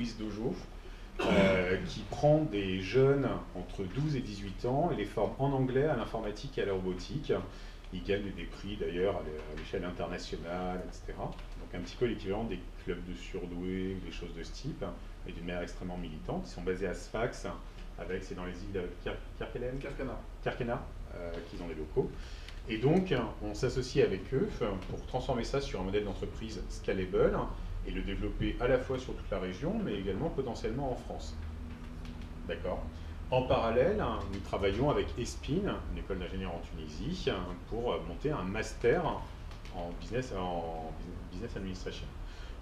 Quiz Dojo, qui prend des jeunes entre 12 et 18 ans et les forme en anglais à l'informatique et à la robotique. Ils gagnent des prix d'ailleurs à l'échelle internationale, etc. Donc un petit peu l'équivalent des clubs de surdoués ou des choses de ce type, mais d'une manière extrêmement militante. Ils sont basés à Sfax, c'est dans les îles Kerkena, qu'ils ont des locaux. Et donc, on s'associe avec eux pour transformer ça sur un modèle d'entreprise scalable et le développer à la fois sur toute la région, mais également potentiellement en France. D'accord. En parallèle, nous travaillons avec ESPIN, une école d'ingénieurs en Tunisie, pour monter un master en business administration.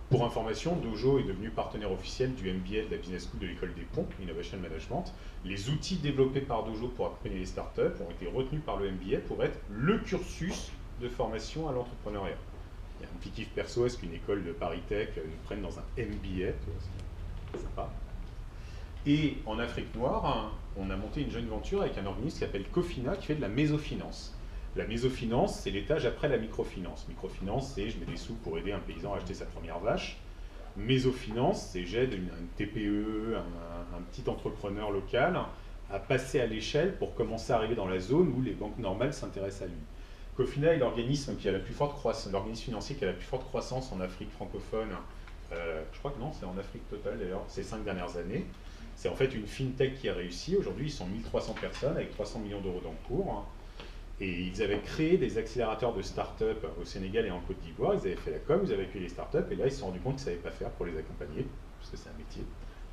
Pour information, Dojo est devenu partenaire officiel du MBA de la Business School de l'école des ponts, Innovation Management. Les outils développés par Dojo pour accompagner les startups ont été retenus par le MBA pour être le cursus de formation à l'entrepreneuriat. Il y a un petit kiff perso, est-ce qu'une école de Paris Tech nous prenne dans un MBA? C'est sympa. Et en Afrique noire, on a monté une joint venture avec un organisme qui s'appelle Cofina, qui fait de la mésofinance. La mésofinance, c'est l'étage après la microfinance. Microfinance, c'est je mets des sous pour aider un paysan à acheter sa première vache. Mésofinance, c'est j'aide une TPE, un petit entrepreneur local à passer à l'échelle pour commencer à arriver dans la zone où les banques normales s'intéressent à lui. Cofina est l'organisme qui a la plus forte croissance, l'organisme financier qui a la plus forte croissance en Afrique francophone. Je crois que non, c'est en Afrique totale d'ailleurs, ces 5 dernières années. C'est en fait une fintech qui a réussi. Aujourd'hui, ils sont 1300 personnes avec 300 millions d'euros d'encours. Et ils avaient créé des accélérateurs de start-up au Sénégal et en Côte d'Ivoire. Ils avaient fait la com, ils avaient accueilli les start-up. Et là, ils se sont rendus compte qu'ils ne savaient pas faire pour les accompagner, parce que c'est un métier,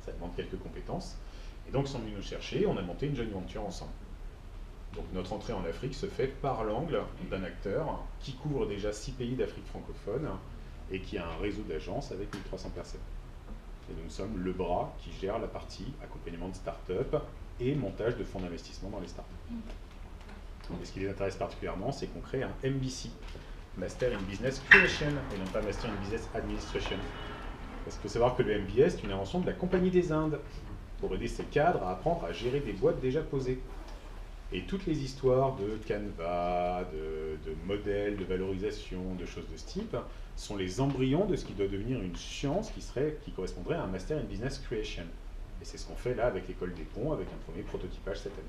ça demande quelques compétences. Et donc, ils sont venus nous chercher. On a monté une joint venture ensemble. Donc, notre entrée en Afrique se fait par l'angle d'un acteur qui couvre déjà 6 pays d'Afrique francophone et qui a un réseau d'agences avec 1300 personnes. Et nous sommes le bras qui gère la partie accompagnement de start-up et montage de fonds d'investissement dans les start-up. Et ce qui les intéresse particulièrement, c'est qu'on crée un MBC, Master in Business Creation, et non pas Master in Business Administration. Parce qu'il faut savoir que le MBA, c'est une invention de la Compagnie des Indes, pour aider ses cadres à apprendre à gérer des boîtes déjà posées. Et toutes les histoires de Canva, de modèles, de valorisation, de choses de ce type, sont les embryons de ce qui doit devenir une science qui correspondrait à un Master in Business Creation. Et c'est ce qu'on fait là avec l'école des ponts, avec un premier prototypage cette année.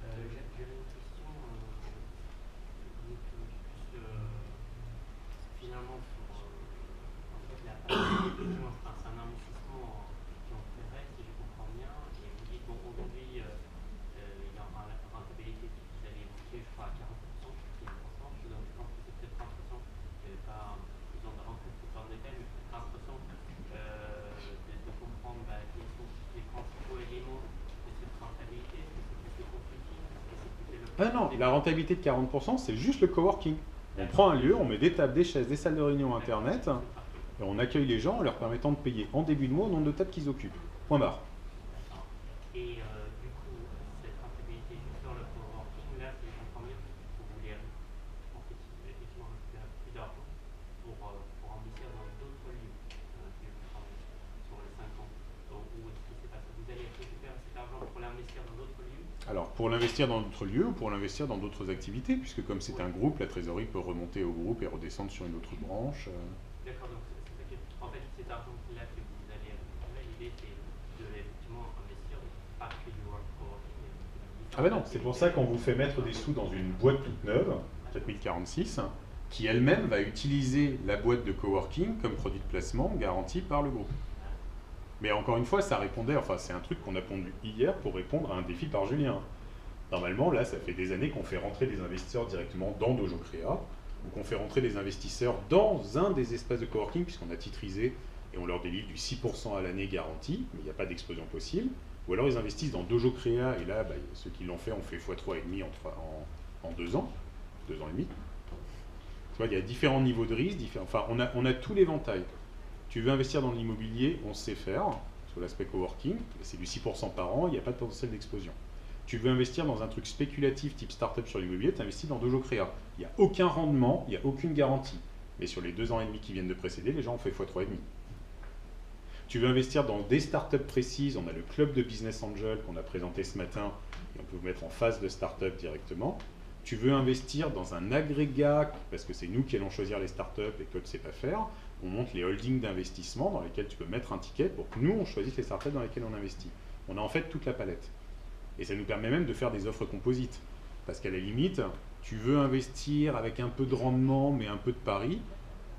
J'avais une question finalement sur en fait, la c'est un investissement qui en ferait, si je comprends bien, et vous dites bon aujourd'hui il y aura la rentabilité que vous avez évoquée, je crois à 40%, 15%, donc je pense que c'est peut-être 30%, pas besoin de rentrer tout dans le détail, mais peut-être 30% de comprendre quels sont les principaux éléments de cette rentabilité. Ah non, la rentabilité de 40%, c'est juste le coworking. On prend un lieu, on met des tables, des chaises, des salles de réunion internet, et on accueille les gens en leur permettant de payer en début de mois au nombre de tables qu'ils occupent. Point barre. Et du coup, cette rentabilité juste sur le coworking, là, si je comprends bien, vous voulez en fait, effectivement récupérer plus d'argent pour investir dans d'autres lieux, si je comprends bien, sur les 5 ans. Ou est-ce que c'est pas ça? Vous allez récupérer cet argent pour l'investir dans d'autres lieux? Alors, pour l'investir dans d'autres lieux ou pour l'investir dans d'autres activités, puisque comme c'est un groupe, la trésorerie peut remonter au groupe et redescendre sur une autre branche. D'accord, donc en fait, cet argent-là que vous allez récupérer, l'idée c'est de effectivement investir, pas que du coworking. Ah ben non, c'est pour ça qu'on vous fait mettre des sous dans une boîte toute neuve, 4046, qui elle-même va utiliser la boîte de coworking comme produit de placement garanti par le groupe. Mais encore une fois, ça répondait, enfin c'est un truc qu'on a pondu hier pour répondre à un défi par Julien. Normalement, là, ça fait des années qu'on fait rentrer des investisseurs directement dans Dojo Créa, ou qu'on fait rentrer des investisseurs dans un des espaces de coworking, puisqu'on a titrisé et on leur délivre du 6% à l'année garanti, mais il n'y a pas d'explosion possible. Ou alors ils investissent dans Dojo Créa, et là, ceux qui l'ont fait ont fait x3,5 en 2 ans, 2 ans et demi. Tu vois, il y a différents niveaux de risque, enfin on a tout l'éventail. Tu veux investir dans l'immobilier, on sait faire, sur l'aspect coworking, c'est du 6% par an, il n'y a pas de potentiel d'explosion. Tu veux investir dans un truc spéculatif type startup sur l'immobilier, tu investis dans Dojo Créa. Il n'y a aucun rendement, il n'y a aucune garantie. Mais sur les 2 ans et demi qui viennent de précéder, les gens ont fait x3,5. Tu veux investir dans des startups précises, on a le club de Business Angel qu'on a présenté ce matin, et on peut vous mettre en phase de startup directement. Tu veux investir dans un agrégat, parce que c'est nous qui allons choisir les startups et que tu ne sais pas faire, On monte les holdings d'investissement dans lesquels tu peux mettre un ticket pour que nous, on choisisse les startups dans lesquelles on investit. On a en fait toute la palette. Et ça nous permet même de faire des offres composites. Parce qu'à la limite, tu veux investir avec un peu de rendement, mais un peu de pari,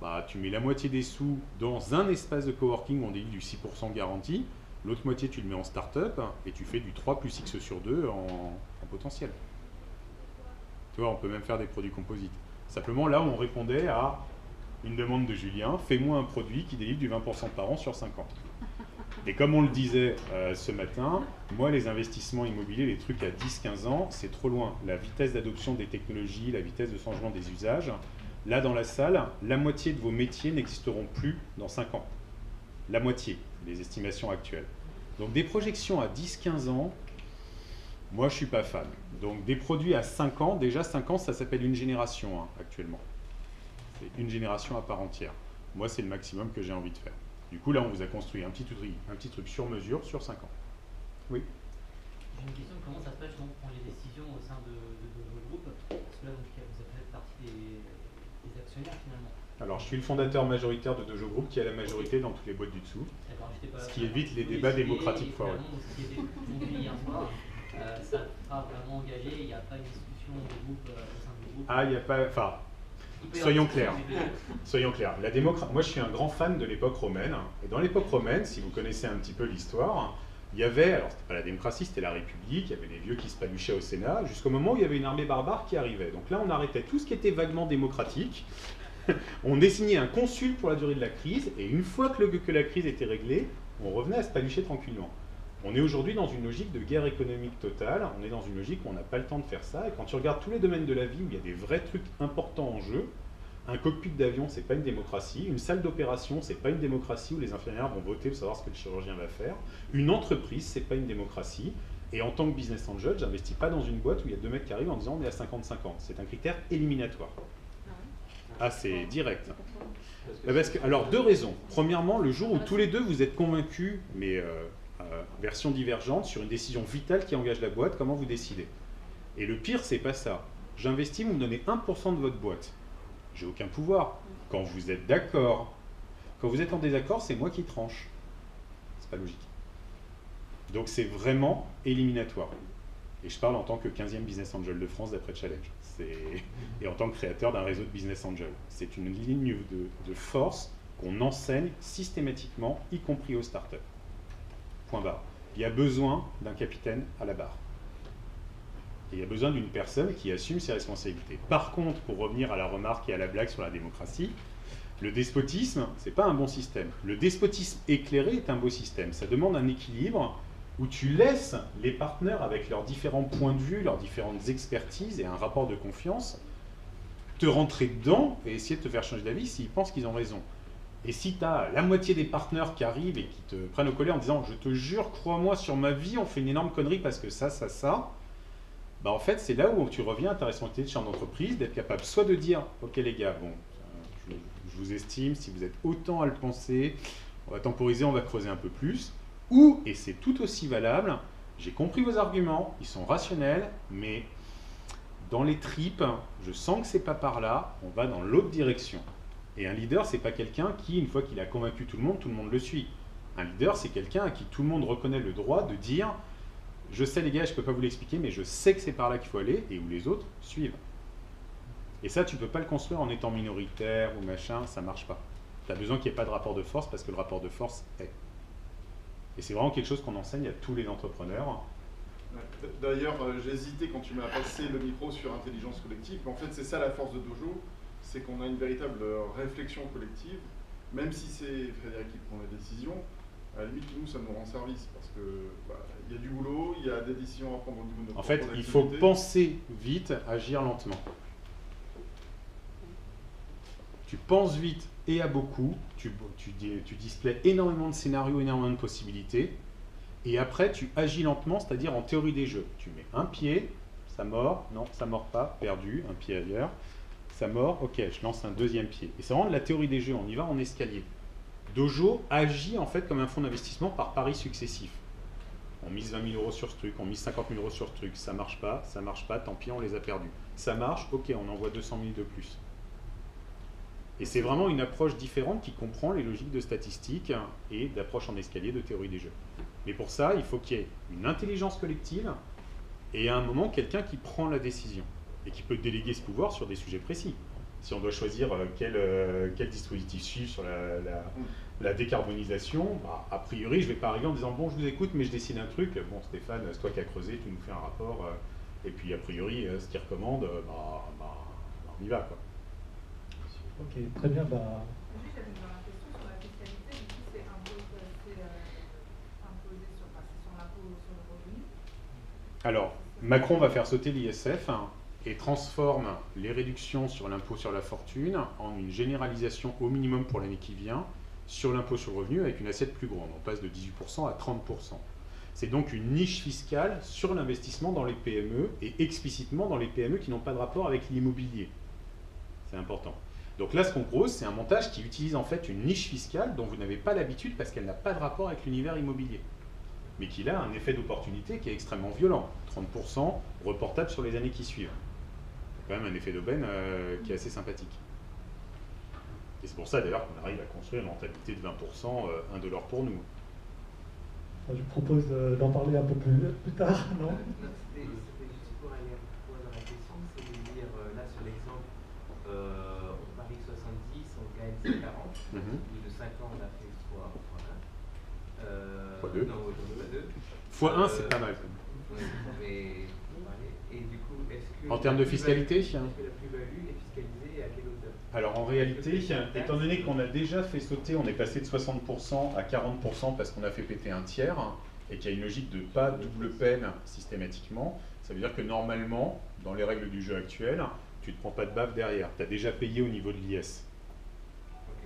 bah, tu mets la moitié des sous dans un espace de coworking où on délivre du 6% garanti, l'autre moitié tu le mets en start-up et tu fais du 3 plus X sur 2 en potentiel. Tu vois, on peut même faire des produits composites. Simplement, là, on répondait à une demande de Julien, fais-moi un produit qui délivre du 20% par an sur 5 ans. Et comme on le disait ce matin, moi, les investissements immobiliers, les trucs à 10-15 ans, c'est trop loin. La vitesse d'adoption des technologies, la vitesse de changement des usages, là, dans la salle, la moitié de vos métiers n'existeront plus dans 5 ans. La moitié, les estimations actuelles. Donc, des projections à 10-15 ans, moi, je ne suis pas fan. Donc, des produits à 5 ans, déjà 5 ans, ça s'appelle une génération actuellement. C'est une génération à part entière. Moi, c'est le maximum que j'ai envie de faire. Du coup, là, on vous a construit un petit truc sur mesure sur 5 ans. Oui. J'ai une question, comment ça se passe pour prendre les décisions au sein de vos groupes? Parce que là, donc, vous faites partie des actionnaires finalement. Alors, je suis le fondateur majoritaire de Dojo Group qui a la majorité dans toutes les boîtes du dessous. Ce qui évite les débats démocratiques foireux. Ce qui est conduit hier soir, ça sera vraiment engagé, il n'y a pas une discussion de groupe au sein du groupe. Ah, il n'y a pas. Enfin, soyons clairs. Soyons clairs. Moi, je suis un grand fan de l'époque romaine. Et dans l'époque romaine, si vous connaissez un petit peu l'histoire, il y avait, alors c'était pas la démocratie, c'était la République, il y avait les vieux qui se paluchaient au Sénat, jusqu'au moment où il y avait une armée barbare qui arrivait. Donc là, on arrêtait tout ce qui était vaguement démocratique. On désignait un consul pour la durée de la crise, et une fois que la crise était réglée, on revenait à se palucher tranquillement. On est aujourd'hui dans une logique de guerre économique totale, on est dans une logique où on n'a pas le temps de faire ça, et quand tu regardes tous les domaines de la vie où il y a des vrais trucs importants en jeu, un cockpit d'avion, c'est pas une démocratie, une salle d'opération, c'est pas une démocratie où les infirmières vont voter pour savoir ce que le chirurgien va faire, une entreprise, c'est pas une démocratie, et en tant que business angel, j'investis pas dans une boîte où il y a deux mecs qui arrivent en disant on est à 50-50, c'est un critère éliminatoire. Ah, c'est direct. Alors, deux raisons. Premièrement, le jour où tous les deux vous êtes convaincus, mais version divergente, sur une décision vitale qui engage la boîte, comment vous décidez? Et le pire, c'est pas ça. J'investis, vous me donnez 1% de votre boîte. J'ai aucun pouvoir. Quand vous êtes d'accord, quand vous êtes en désaccord, c'est moi qui tranche. C'est pas logique. Donc c'est vraiment éliminatoire. Et je parle en tant que 15e business angel de France d'après Challenge. Et en tant que créateur d'un réseau de business angel. C'est une ligne de force qu'on enseigne systématiquement, y compris aux startups. Point barre. Il y a besoin d'un capitaine à la barre. Et il y a besoin d'une personne qui assume ses responsabilités. Par contre, pour revenir à la remarque et à la blague sur la démocratie, le despotisme, c'est pas un bon système. Le despotisme éclairé est un beau système. Ça demande un équilibre où tu laisses les partenaires avec leurs différents points de vue, leurs différentes expertises et un rapport de confiance, te rentrer dedans et essayer de te faire changer d'avis s'ils pensent qu'ils ont raison. Et si tu as la moitié des partenaires qui arrivent et qui te prennent au collet en disant « je te jure, crois-moi, sur ma vie, on fait une énorme connerie parce que ça, bah en fait, c'est là où tu reviens à ta responsabilité de chef d'entreprise, d'être capable soit de dire « ok les gars, bon, je vous estime, si vous êtes autant à le penser, on va temporiser, on va creuser un peu plus », ou, et c'est tout aussi valable, j'ai compris vos arguments, ils sont rationnels, mais dans les tripes, je sens que c'est pas par là, on va dans l'autre direction. Et un leader, c'est pas quelqu'un qui, une fois qu'il a convaincu tout le monde le suit. Un leader, c'est quelqu'un à qui tout le monde reconnaît le droit de dire « je sais les gars, je peux pas vous l'expliquer, mais je sais que c'est par là qu'il faut aller », et où les autres suivent. Et ça, tu peux pas le construire en étant minoritaire ou machin, ça marche pas. Tu as besoin qu'il n'y ait pas de rapport de force, parce que le rapport de force est. Et c'est vraiment quelque chose qu'on enseigne à tous les entrepreneurs. D'ailleurs, j'ai hésité quand tu m'as passé le micro sur intelligence collective. En fait, c'est ça la force de Dojo, c'est qu'on a une véritable réflexion collective, même si c'est Frédéric qui prend les décisions. À la limite, nous, ça nous rend service, parce que y a du boulot, il y a des décisions à prendre au niveau de notre En fait, il faut penser vite, agir lentement. Tu penses vite et à beaucoup, tu displays énormément de scénarios, énormément de possibilités, et après tu agis lentement, c'est-à-dire en théorie des jeux. Tu mets un pied, ça mord, non, ça mord pas, perdu, un pied ailleurs, ça mord, ok, je lance un deuxième pied. Et c'est vraiment de la théorie des jeux, on y va en escalier. Dojo agit en fait comme un fonds d'investissement par paris successifs. On mise 20 000 € sur ce truc, on mise 50 000 € sur ce truc, ça marche pas, tant pis, on les a perdus. Ça marche, ok, on envoie 200 000 de plus. Et c'est vraiment une approche différente qui comprend les logiques de statistique et d'approche en escalier de théorie des jeux. Mais pour ça, il faut qu'il y ait une intelligence collective et à un moment, quelqu'un qui prend la décision et qui peut déléguer ce pouvoir sur des sujets précis. Si on doit choisir quel dispositif suivre sur la décarbonisation, bah, a priori, je ne vais pas arriver en disant « Bon, je vous écoute, mais je décide un truc. Bon, Stéphane, c'est toi qui as creusé, tu nous fais un rapport. Et puis, a priori, ce qu'il recommande, on y va. » quoi. Ok, très bien. Juste, j'avais une question sur la fiscalité. Du coup, c'est imposé sur l'impôt sur le revenu. Alors, Macron va faire sauter l'ISF et transforme les réductions sur l'impôt sur la fortune en une généralisation au minimum pour l'année qui vient sur l'impôt sur le revenu avec une assiette plus grande. On passe de 18% à 30%. C'est donc une niche fiscale sur l'investissement dans les PME et explicitement dans les PME qui n'ont pas de rapport avec l'immobilier. C'est important. Donc là, ce qu'on propose, c'est un montage qui utilise en fait une niche fiscale dont vous n'avez pas l'habitude parce qu'elle n'a pas de rapport avec l'univers immobilier, mais qui a un effet d'opportunité qui est extrêmement violent. 30% reportable sur les années qui suivent. C'est quand même un effet d'aubaine qui est assez sympathique. Et c'est pour ça d'ailleurs qu'on arrive à construire une rentabilité de 20%, $1 pour nous. Je propose d'en parler un peu plus tard, non? C'était juste pour aller un peu plus loin dans la question, c'est de dire, là sur l'exemple, on parie 70, on gagne 40, au bout de 5 ans on a fait x1. x2. Non, x2. x1 c'est pas mal. Mais, et du coup, est-ce que... En termes de fiscalité, est-ce que la plus-value est fiscalisée et à quelle hauteur? Alors en réalité, étant donné qu'on a déjà fait sauter, on est passé de 60% à 40% parce qu'on a fait péter un tiers, et qu'il y a une logique de pas double peine systématiquement, ça veut dire que normalement, dans les règles du jeu actuel, tu ne te prends pas de baffe derrière. Tu as déjà payé au niveau de l'IS. Ok,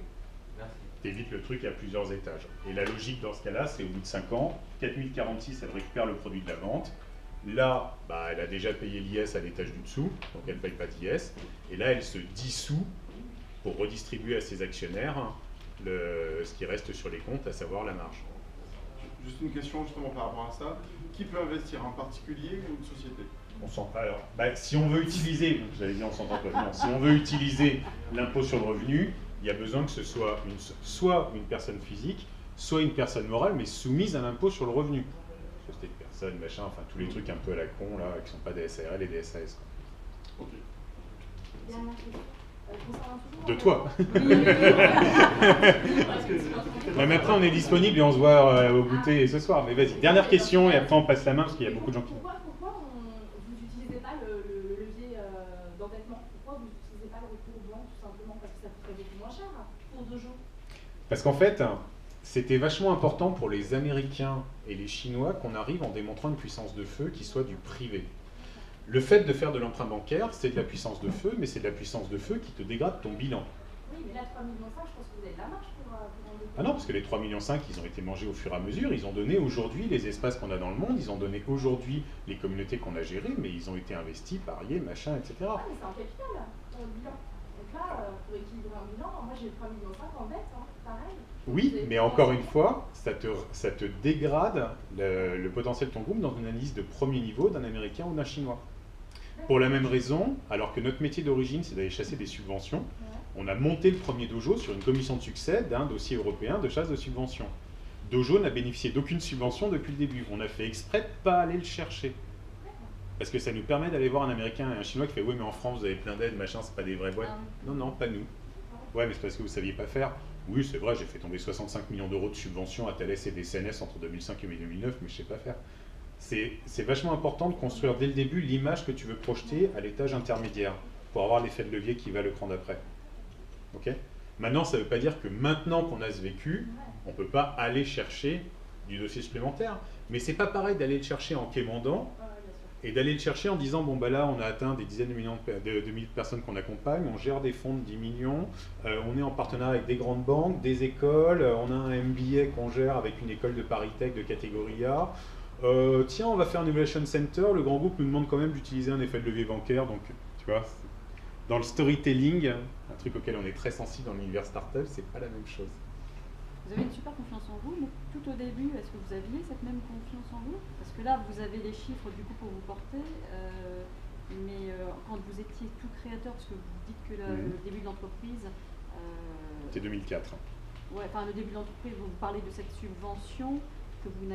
merci. Tu évites le truc à plusieurs étages. Et la logique dans ce cas-là, c'est au bout de 5 ans, 4046, elle récupère le produit de la vente. Là, bah, elle a déjà payé l'IS à l'étage du dessous, donc elle ne paye pas d'IS. Et là, elle se dissout pour redistribuer à ses actionnaires ce qui reste sur les comptes, à savoir la marge. Juste une question justement par rapport à ça. Qui peut investir, un particulier ou une société? Alors, si on veut utiliser, j'allais dire on s'entend pas, non, si on veut utiliser l'impôt sur le revenu, il y a besoin que ce soit soit une personne physique, soit une personne morale, mais soumise à l'impôt sur le revenu. Société de personnes, machin, enfin tous les trucs un peu à la con là, qui sont pas des SARL et des SAS. Quoi. Ok. Dernière question. De toi. Mais après on est disponible et on se voit au goûter ce soir. Mais vas-y, dernière question et après on passe la main parce qu'il y a beaucoup de gens qui... Pourquoi vous n'utilisez pas le levier d'endettement? Pourquoi vous n'utilisez pas le recours blanc tout simplement? Parce que ça coûterait beaucoup moins cher pour Dojo. Parce qu'en fait, c'était vachement important pour les Américains et les Chinois qu'on arrive en démontrant une puissance de feu qui soit du privé. Le fait de faire de l'emprunt bancaire, c'est de la puissance de feu, mais c'est de la puissance de feu qui te dégrade ton bilan. Oui, mais là, 3,5 millions, je pense que vous avez de la marge pour endetter. Ah non, parce que les 3,5 millions, ils ont été mangés au fur et à mesure. Ils ont donné aujourd'hui les espaces qu'on a dans le monde, ils ont donné aujourd'hui les communautés qu'on a gérées, mais ils ont été investis, pariés, machin, etc. Ah, mais c'est en capital, le bilan. Donc là, pour équilibrer un bilan, moi j'ai 3,5 millions en dette, pareil. Oui, mais encore une fois, ça te dégrade le potentiel de ton groupe dans une analyse de premier niveau d'un Américain ou d'un Chinois. Pour la même raison, alors que notre métier d'origine, c'est d'aller chasser des subventions, on a monté le premier dojo sur une commission de succès d'un dossier européen de chasse de subventions. Dojo n'a bénéficié d'aucune subvention depuis le début. On a fait exprès de ne pas aller le chercher. Parce que ça nous permet d'aller voir un Américain et un Chinois qui fait « Oui, mais en France, vous avez plein d'aides, machin, c'est pas des vraies boîtes. » Non, non, pas nous. Ouais, mais c'est parce que vous ne saviez pas faire. Oui, c'est vrai, j'ai fait tomber 65 millions d'euros de subventions à Thales et des CNS entre 2005 et 2009, mais je ne sais pas faire. C'est vachement important de construire dès le début l'image que tu veux projeter à l'étage intermédiaire pour avoir l'effet de levier qui va le cran d'après. Okay. Maintenant, ça ne veut pas dire que maintenant qu'on a ce vécu, on ne peut pas aller chercher du dossier supplémentaire. Mais c'est pas pareil d'aller le chercher en quémandant et d'aller le chercher en disant bon bah là on a atteint des dizaines de millions de personnes qu'on accompagne, on gère des fonds de 10 millions, on est en partenariat avec des grandes banques, des écoles, on a un MBA qu'on gère avec une école de Paris Tech de catégorie A. Tiens, on va faire un Innovation Center, le grand groupe nous demande quand même d'utiliser un effet de levier bancaire, donc tu vois, dans le storytelling, un truc auquel on est très sensible dans l'univers startup, c'est pas la même chose. Vous avez une super confiance en vous, mais tout au début, est-ce que vous aviez cette même confiance en vous? Parce que là, vous avez les chiffres du coup pour vous porter, mais quand vous étiez tout créateur, parce que vous dites que le début de l'entreprise, C'est 2004. Ouais, enfin le début de l'entreprise, vous parlez de cette subvention que vous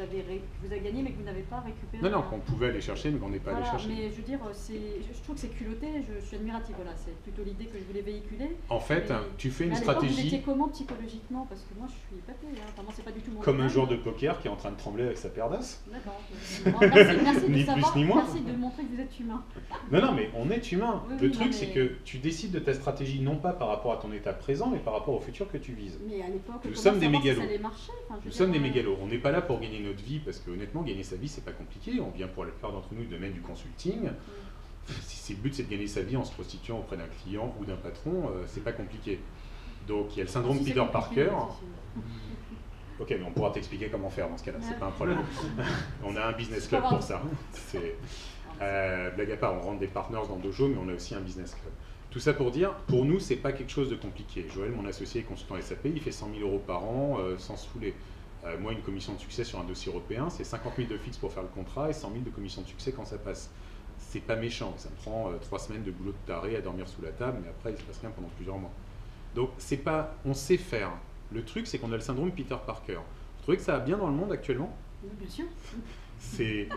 avez gagnée, mais que vous n'avez pas récupérée. Non, qu'on pouvait aller chercher, mais qu'on n'est pas allé chercher. Mais je veux dire, je trouve que c'est culotté, je suis admirative, voilà, c'est plutôt l'idée que je voulais véhiculer. En fait, tu fais une stratégie... Vous étiez comment psychologiquement? Parce que moi, je suis épatée, hein. Enfin, moi, c'est pas du tout mon Comme un domaine. joueur de poker qui est en train de trembler avec sa paire d'as. D'accord. Merci Ni de savoir, plus ni moins. merci de montrer que vous êtes humain. Non, mais on est humain. Oui, Le oui, truc, non, c'est mais- que tu décides de ta stratégie non pas par rapport à ton état présent, mais par rapport au futur que tu vises. Mais à l'époque, Nous comment sommes des savoir si mégalos. ça allait marcher? Enfin, je veux Nous dire, sommes des mégalos. On n'est pas là pour gagner notre vie, parce que honnêtement, gagner sa vie, c'est pas compliqué. On vient pour la plupart d'entre nous du domaine du consulting. Si le but c'est de gagner sa vie en se prostituant auprès d'un client ou d'un patron, c'est pas compliqué. Donc il y a le syndrome Si c'est Peter compliqué, Parker. c'est sûr. Ok, mais on pourra t'expliquer comment faire dans ce cas-là, c'est Ouais. pas un problème. On a un business club pour ça. Blague à part, on rentre des partners dans Dojo, mais on a aussi un business club. Tout ça pour dire, pour nous, c'est pas quelque chose de compliqué. Joël, mon associé consultant SAP, il fait 100 000 € par an sans se fouler. Moi, une commission de succès sur un dossier européen, c'est 50 000 de fixe pour faire le contrat et 100 000 de commission de succès quand ça passe. C'est pas méchant, ça me prend 3 semaines de boulot de taré à dormir sous la table, mais après, il se passe rien pendant plusieurs mois. Donc, c'est pas, on sait faire. Le truc, c'est qu'on a le syndrome Peter Parker. Vous trouvez que ça va bien dans le monde actuellement? Oui, bien sûr. C'est,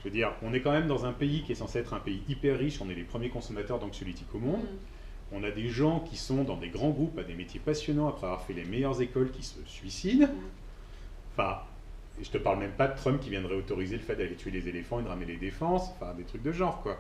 je veux dire, on est quand même dans un pays qui est censé être un pays hyper riche, on est les premiers consommateurs d'anxiolytiques au monde. On a des gens qui sont dans des grands groupes à des métiers passionnants après avoir fait les meilleures écoles qui se suicident. Enfin, et je te parle même pas de Trump qui viendrait autoriser le fait d'aller tuer les éléphants et de ramer les défenses, enfin des trucs de genre quoi.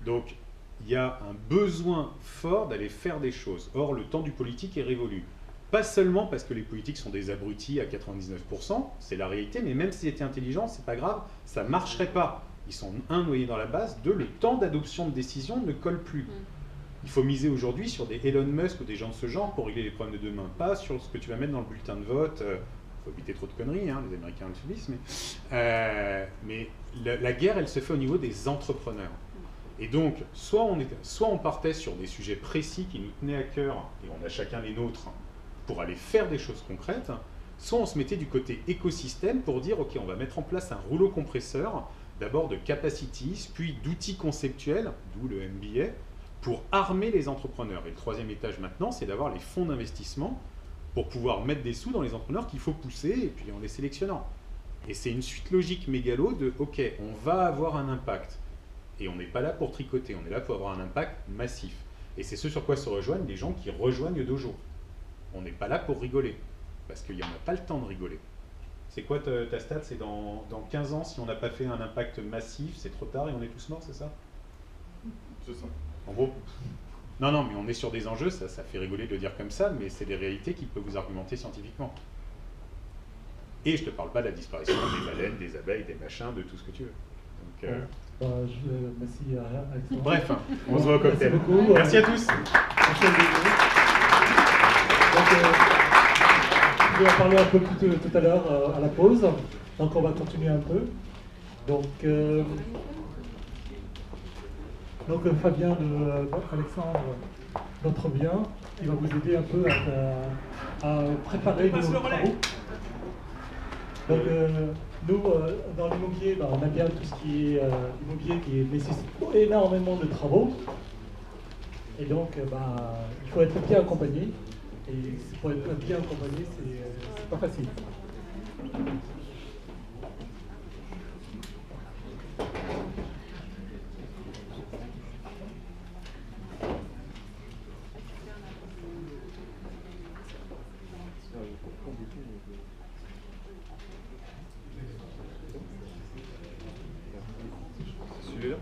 Donc il y a un besoin fort d'aller faire des choses. Or le temps du politique est révolu. Pas seulement parce que les politiques sont des abrutis à 99%, c'est la réalité, mais même s'ils étaient intelligents, c'est pas grave, ça marcherait pas. Ils sont noyés dans la base, le temps d'adoption de décision ne colle plus. Il faut miser aujourd'hui sur des Elon Musk ou des gens de ce genre pour régler les problèmes de demain, pas sur ce que tu vas mettre dans le bulletin de vote. Faut éviter trop de conneries, hein, les Américains le subissent, mais la guerre, elle se fait au niveau des entrepreneurs. Et donc, soit on partait sur des sujets précis qui nous tenaient à cœur, et on a chacun les nôtres, pour aller faire des choses concrètes, soit on se mettait du côté écosystème pour dire, ok, on va mettre en place un rouleau compresseur, d'abord de capacities, puis d'outils conceptuels, d'où le MBA, pour armer les entrepreneurs. Et le troisième étage maintenant, c'est d'avoir les fonds d'investissement pour pouvoir mettre des sous dans les entrepreneurs qu'il faut pousser, et puis en les sélectionnant. Et c'est une suite logique mégalo de, ok, on va avoir un impact. Et on n'est pas là pour tricoter, on est là pour avoir un impact massif. Et c'est ce sur quoi se rejoignent les gens qui rejoignent Dojo. On n'est pas là pour rigoler, parce qu'il n'y en a pas le temps de rigoler. C'est quoi ta stat? C'est dans 15 ans, si on n'a pas fait un impact massif, c'est trop tard et on est tous morts, c'est ça? C'est ça. En gros, non, mais on est sur des enjeux, ça fait rigoler de le dire comme ça, mais c'est des réalités qui peuvent vous argumenter scientifiquement. Et je ne te parle pas de la disparition des baleines, des abeilles, des machins, de tout ce que tu veux. Donc, merci à Alexandre. bref, on se voit au cocktail. Merci beaucoup. Merci à tous. Merci à vous. Donc, je vais en parler un peu plus tout à l'heure à la pause. Donc on va continuer un peu. Donc Fabien Alexandre d'Entrevient, il va vous aider un peu à préparer nos travaux. Donc nous, dans l'immobilier, on aime bien tout ce qui est immobilier qui nécessite énormément de travaux. Et donc il faut être bien accompagné. Et pour être bien accompagné, c'est pas facile. Celui-là.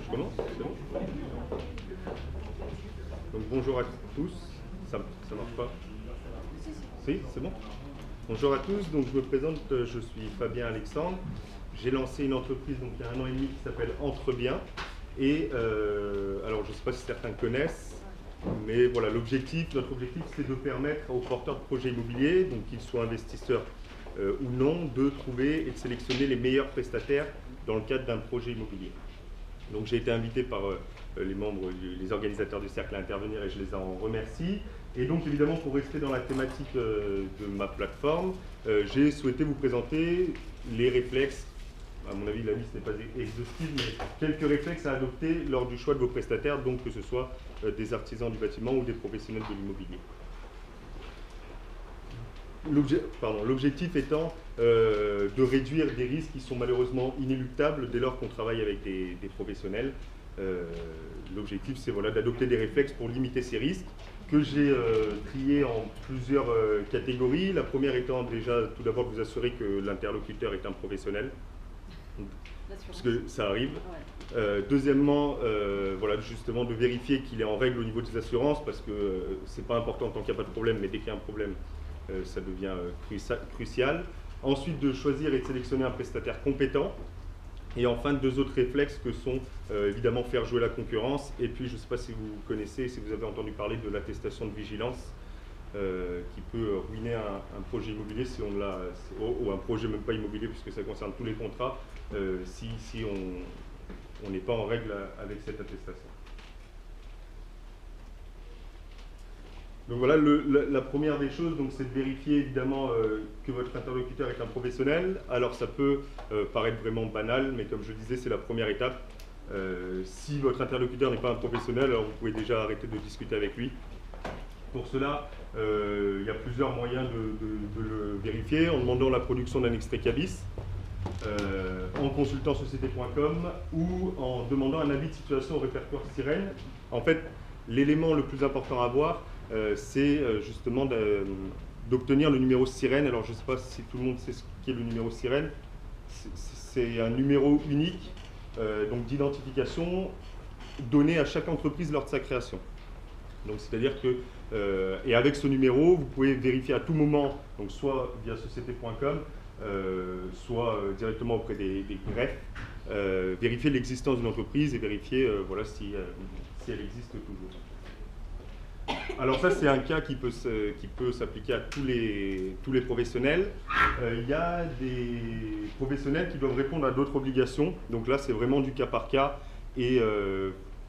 Je commence, c'est bon? Donc bonjour à tous, ça marche pas? Si, c'est bon? Bonjour à tous, donc je me présente, je suis Fabien Alexandre. J'ai lancé une entreprise donc, il y a 1 an et demi qui s'appelle Entrebien. Et alors je ne sais pas si certains connaissent, mais voilà, notre objectif c'est de permettre aux porteurs de projets immobiliers, donc qu'ils soient investisseurs ou non, de trouver et de sélectionner les meilleurs prestataires dans le cadre d'un projet immobilier. Donc j'ai été invité par les membres, les organisateurs du cercle à intervenir et je les en remercie. Et donc évidemment, pour rester dans la thématique de ma plateforme, j'ai souhaité vous présenter les réflexes. À mon avis, la liste n'est pas exhaustive, mais quelques réflexes à adopter lors du choix de vos prestataires, donc que ce soit des artisans du bâtiment ou des professionnels de l'immobilier. L'objectif étant de réduire des risques qui sont malheureusement inéluctables dès lors qu'on travaille avec des professionnels. L'objectif, c'est voilà, d'adopter des réflexes pour limiter ces risques, que j'ai triés en plusieurs catégories. La première étant déjà, tout d'abord, de vous assurer que l'interlocuteur est un professionnel, parce que ça arrive. Ouais. Deuxièmement, voilà, justement, de vérifier qu'il est en règle au niveau des assurances, parce que c'est pas important tant qu'il n'y a pas de problème, mais dès qu'il y a un problème, ça devient crucial. Ensuite, de choisir et de sélectionner un prestataire compétent. Et enfin, deux autres réflexes que sont évidemment faire jouer la concurrence. Et puis, je ne sais pas si vous connaissez, si vous avez entendu parler de l'attestation de vigilance qui peut ruiner un projet immobilier si on l'a, ou un projet même pas immobilier puisque ça concerne tous les contrats, si on n'est pas en règle avec cette attestation. Donc voilà, la première des choses, c'est de vérifier évidemment que votre interlocuteur est un professionnel. Alors ça peut paraître vraiment banal, mais comme je disais, c'est la première étape. Si votre interlocuteur n'est pas un professionnel, alors vous pouvez déjà arrêter de discuter avec lui. Pour cela, il y a plusieurs moyens de le vérifier, en demandant la production d'un extrait CABIS, en consultant société.com ou en demandant un avis de situation au répertoire Sirène. En fait, l'élément le plus important à voir, c'est justement d'obtenir le numéro Sirène. Alors je ne sais pas si tout le monde sait ce qu'est le numéro Sirène. C'est un numéro unique donc d'identification donné à chaque entreprise lors de sa création. Donc c'est-à-dire que, et avec ce numéro, vous pouvez vérifier à tout moment, donc soit via société.com, soit directement auprès des greffes, vérifier l'existence d'une entreprise et vérifier voilà, si elle existe toujours. Alors ça, c'est un cas qui peut s'appliquer à tous les professionnels. Il y a des professionnels qui doivent répondre à d'autres obligations. Donc là, c'est vraiment du cas par cas. Et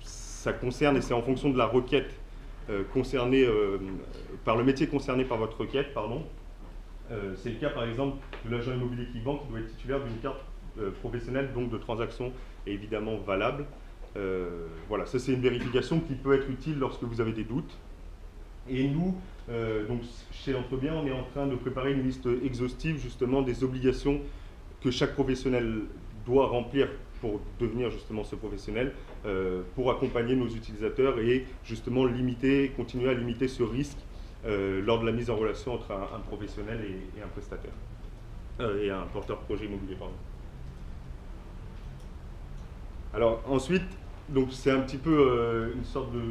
ça concerne, et c'est en fonction de la requête concernée, par le métier concerné par votre requête, pardon. C'est le cas, par exemple, de l'agent immobilier qui vend, qui doit être titulaire d'une carte professionnelle, donc de transaction évidemment valable. Voilà, ça c'est une vérification qui peut être utile lorsque vous avez des doutes. Et nous, donc chez Entrebien, on est en train de préparer une liste exhaustive justement des obligations que chaque professionnel doit remplir pour devenir justement ce professionnel, pour accompagner nos utilisateurs et justement continuer à limiter ce risque lors de la mise en relation entre un professionnel et un prestataire, et un porteur de projet immobilier, pardon. Alors ensuite, donc c'est un petit peu une sorte de...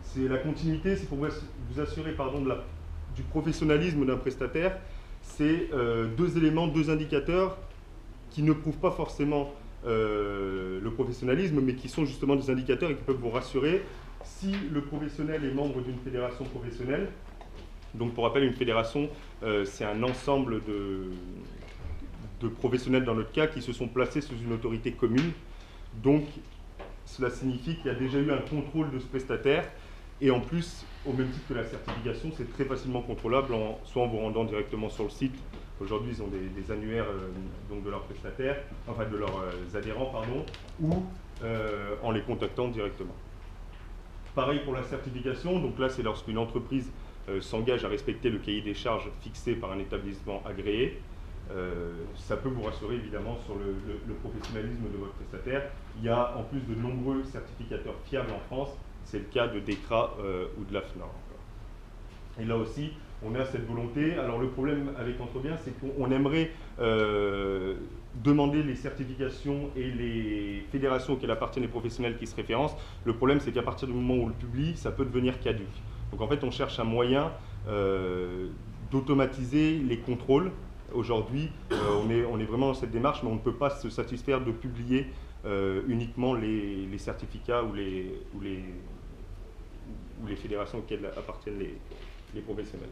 C'est la continuité, c'est pour vous assurer pardon, du professionnalisme d'un prestataire. C'est deux éléments, deux indicateurs qui ne prouvent pas forcément le professionnalisme, mais qui sont justement des indicateurs et qui peuvent vous rassurer. Si le professionnel est membre d'une fédération professionnelle, donc pour rappel, une fédération, c'est un ensemble de professionnels dans notre cas qui se sont placés sous une autorité commune. Donc, cela signifie qu'il y a déjà eu un contrôle de ce prestataire et en plus, au même titre que la certification, c'est très facilement contrôlable, soit en vous rendant directement sur le site. Aujourd'hui, ils ont des annuaires donc de leurs prestataires, enfin de leurs adhérents, pardon, ou en les contactant directement. Pareil pour la certification, donc là, c'est lorsqu'une entreprise s'engage à respecter le cahier des charges fixé par un établissement agréé. Ça peut vous rassurer évidemment sur le professionnalisme de votre prestataire. Il y a en plus de nombreux certificateurs fiables en France, c'est le cas de DECRA ou de l'AFNOR. Et là aussi, on a cette volonté. Alors le problème avec Entrebien, c'est qu'on aimerait demander les certifications et les fédérations auxquelles appartiennent les professionnels qui se référencent. Le problème, c'est qu'à partir du moment où on le publie, ça peut devenir caduc. Donc en fait, on cherche un moyen d'automatiser les contrôles. Aujourd'hui, on est vraiment dans cette démarche, mais on ne peut pas se satisfaire de publier uniquement les certificats ou les fédérations auxquelles appartiennent les professionnels.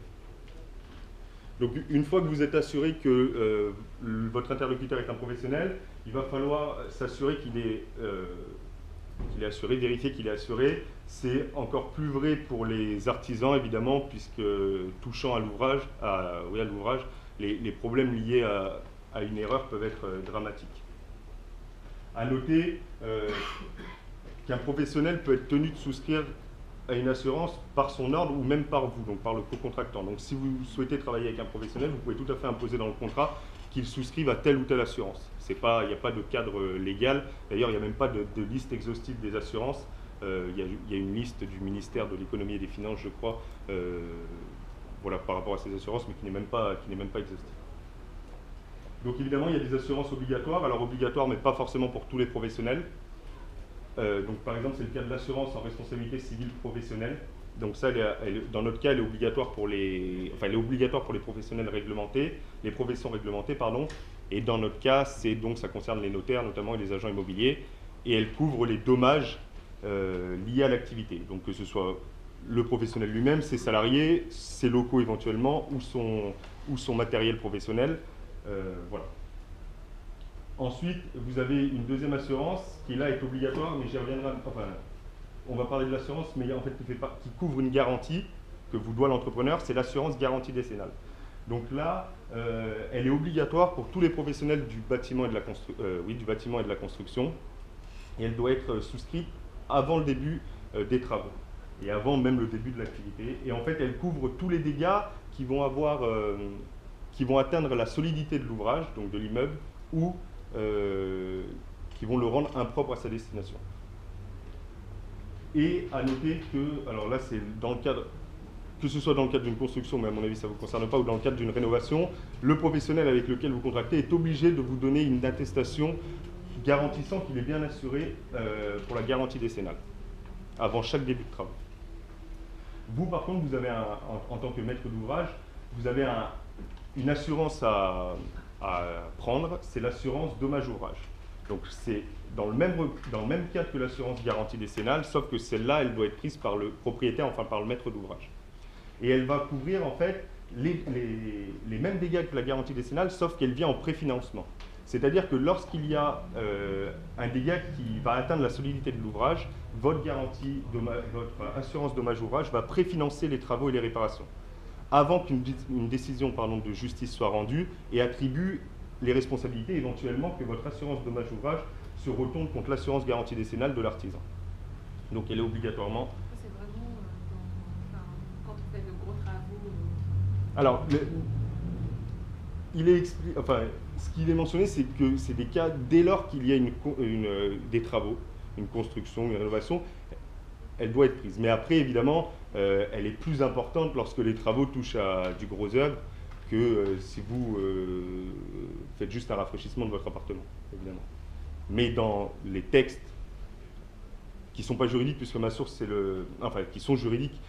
Donc une fois que vous êtes assuré que votre interlocuteur est un professionnel, il va falloir s'assurer qu'il est vérifier qu'il est assuré. C'est encore plus vrai pour les artisans, évidemment, puisque touchant à l'ouvrage, les problèmes liés à une erreur peuvent être dramatiques. À noter qu'un professionnel peut être tenu de souscrire à une assurance par son ordre ou même par vous, donc par le co-contractant. Donc si vous souhaitez travailler avec un professionnel, vous pouvez tout à fait imposer dans le contrat qu'il souscrive à telle ou telle assurance. Il n'y a pas de cadre légal. D'ailleurs, il n'y a même pas de liste exhaustive des assurances. Il y a une liste du ministère de l'économie et des finances, je crois, voilà, par rapport à ces assurances, mais qui n'est même pas exhaustive. Donc évidemment, il y a des assurances obligatoires. Alors obligatoires, mais pas forcément pour tous les professionnels. Donc par exemple, c'est le cas de l'assurance en responsabilité civile professionnelle. Donc ça, dans notre cas, elle est obligatoire pour les professionnels réglementés, les professions réglementées, pardon. Et dans notre cas, ça concerne les notaires notamment et les agents immobiliers. Et elle couvre les dommages liés à l'activité. Donc que ce soit le professionnel lui-même, ses salariés, ses locaux éventuellement, ou son matériel professionnel. Voilà. Ensuite, vous avez une deuxième assurance qui là est obligatoire, mais j'y reviendrai. Enfin, on va parler de l'assurance, mais en fait qui couvre une garantie que vous doit l'entrepreneur, c'est l'assurance garantie décennale. Donc là, elle est obligatoire pour tous les professionnels du bâtiment et de la construction, et elle doit être souscrite avant le début des travaux et avant même le début de l'activité. Et en fait, elle couvre tous les dégâts qui vont atteindre la solidité de l'ouvrage, donc de l'immeuble, ou qui vont le rendre impropre à sa destination. Et à noter que, alors là c'est dans le cadre, que ce soit dans le cadre d'une construction, mais à mon avis ça ne vous concerne pas, ou dans le cadre d'une rénovation, le professionnel avec lequel vous contractez est obligé de vous donner une attestation garantissant qu'il est bien assuré pour la garantie décennale, avant chaque début de travaux. Vous par contre, vous avez en tant que maître d'ouvrage, vous avez une assurance à prendre, c'est l'assurance dommage-ouvrage. Donc c'est dans le même cadre que l'assurance garantie décennale, sauf que celle-là, elle doit être prise par le propriétaire, enfin par le maître d'ouvrage. Et elle va couvrir en fait les mêmes dégâts que la garantie décennale, sauf qu'elle vient en préfinancement. C'est-à-dire que lorsqu'il y a un dégât qui va atteindre la solidité de l'ouvrage, votre assurance dommage-ouvrage va préfinancer les travaux et les réparations, avant qu'une décision de justice soit rendue, et attribue les responsabilités éventuellement que votre assurance dommage-ouvrage se retourne contre l'assurance garantie décennale de l'artisan. Donc elle est obligatoirement... C'est vraiment quand on fait de gros travaux... Alors, ce qu'il est mentionné, c'est que c'est des cas, dès lors qu'il y a des travaux, une construction, une rénovation, elle doit être prise. Mais après, évidemment, elle est plus importante lorsque les travaux touchent à du gros œuvre que si vous faites juste un rafraîchissement de votre appartement, évidemment. Mais dans les textes qui ne sont pas juridiques, puisque ma source, qui sont juridiques,